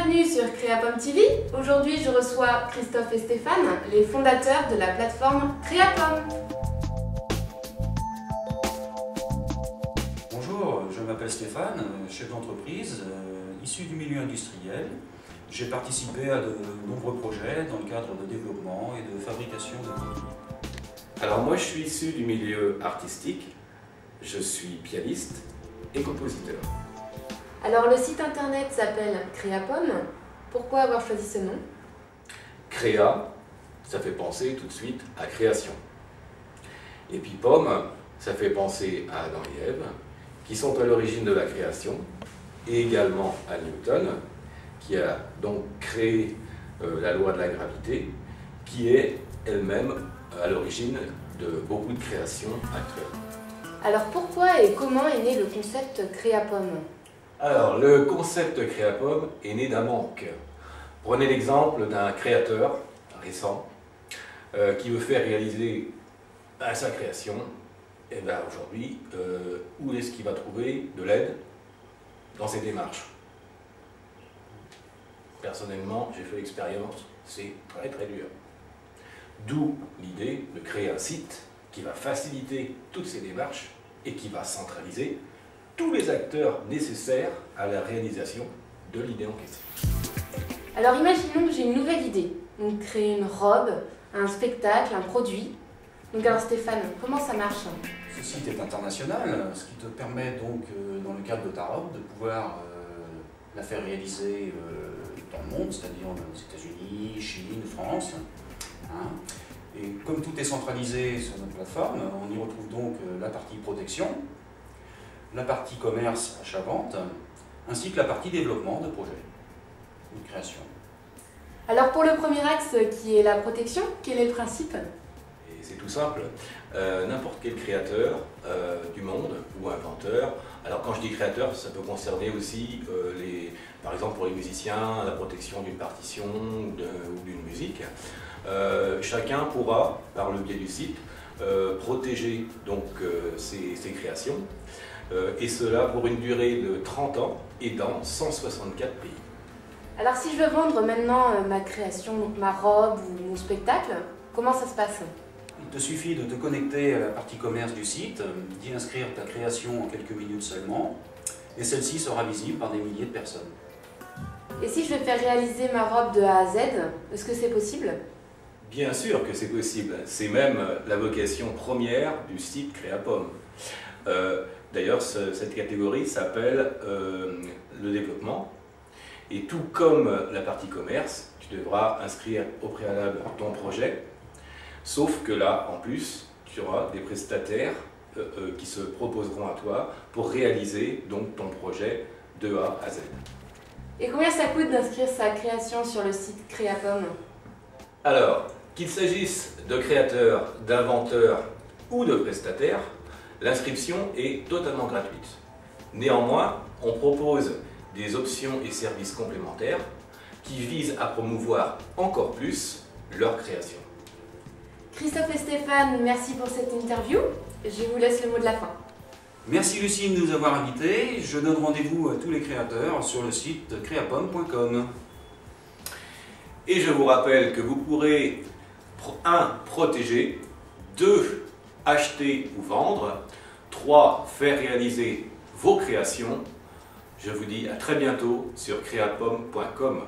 bienvenue sur Créapom TV. Aujourd'hui, je reçois Christophe et Stéphane, les fondateurs de la plateforme Créapom. Bonjour, je m'appelle Stéphane, chef d'entreprise, issu du milieu industriel. J'ai participé à de nombreux projets dans le cadre de développement et de fabrication de produits. Alors moi je suis issu du milieu artistique, je suis pianiste et compositeur. Alors le site internet s'appelle Créapom. Pourquoi avoir choisi ce nom? Créa, ça fait penser tout de suite à création. Et puis pomme, ça fait penser à Adam et Ève, qui sont à l'origine de la création, et également à Newton, qui a donc créé la loi de la gravité, qui est elle-même à l'origine de beaucoup de créations actuelles. Alors pourquoi et comment est né le concept Créapom? Alors, le concept Créapom est né d'un manque. Prenez l'exemple d'un créateur récent qui veut faire réaliser sa création. Et bien aujourd'hui, où est-ce qu'il va trouver de l'aide dans ses démarches? Personnellement, j'ai fait l'expérience, c'est très très dur. D'où l'idée de créer un site qui va faciliter toutes ces démarches et qui va centraliser tous les acteurs nécessaires à la réalisation de l'idée en question. Alors imaginons que j'ai une nouvelle idée, donc créer une robe, un spectacle, un produit. Donc alors Stéphane, comment ça marche? Ce site est international, ce qui te permet donc, dans le cadre de ta robe, de pouvoir la faire réaliser dans le monde, c'est-à-dire aux États-Unis, Chine, France. Hein. Et comme tout est centralisé sur notre plateforme, on y retrouve donc la partie protection, la partie commerce, achat-vente, ainsi que la partie développement de projet, de création. Alors pour le premier axe qui est la protection, quel est le principe? Et c'est tout simple, n'importe quel créateur du monde ou inventeur, alors quand je dis créateur, ça peut concerner aussi, par exemple pour les musiciens, la protection d'une partition ou d'une musique. Chacun pourra, par le biais du site, protéger donc ses créations, et cela pour une durée de 30 ans et dans 164 pays. Alors si je veux vendre maintenant ma création, donc ma robe ou mon spectacle, comment ça se passe? Il te suffit de te connecter à la partie commerce du site, d'y inscrire ta création en quelques minutes seulement, et celle-ci sera visible par des milliers de personnes. Et si je veux faire réaliser ma robe de A à Z, est-ce que c'est possible? Bien sûr que c'est possible, c'est même la vocation première du site Créapom. D'ailleurs, cette catégorie s'appelle le développement. Et tout comme la partie commerce, tu devras inscrire au préalable ton projet. Sauf que là, en plus, tu auras des prestataires qui se proposeront à toi pour réaliser donc ton projet de A à Z. Et combien ça coûte d'inscrire sa création sur le site Créapom? Alors, qu'il s'agisse de créateurs, d'inventeurs ou de prestataires, l'inscription est totalement gratuite. Néanmoins, on propose des options et services complémentaires qui visent à promouvoir encore plus leur création. Christophe et Stéphane, merci pour cette interview. Je vous laisse le mot de la fin. Merci Lucie de nous avoir invités. Je donne rendez-vous à tous les créateurs sur le site créapom.com. Et je vous rappelle que vous pourrez 1. Protéger, 2. Acheter ou vendre, 3. Faire réaliser vos créations. Je vous dis à très bientôt sur créapom.com.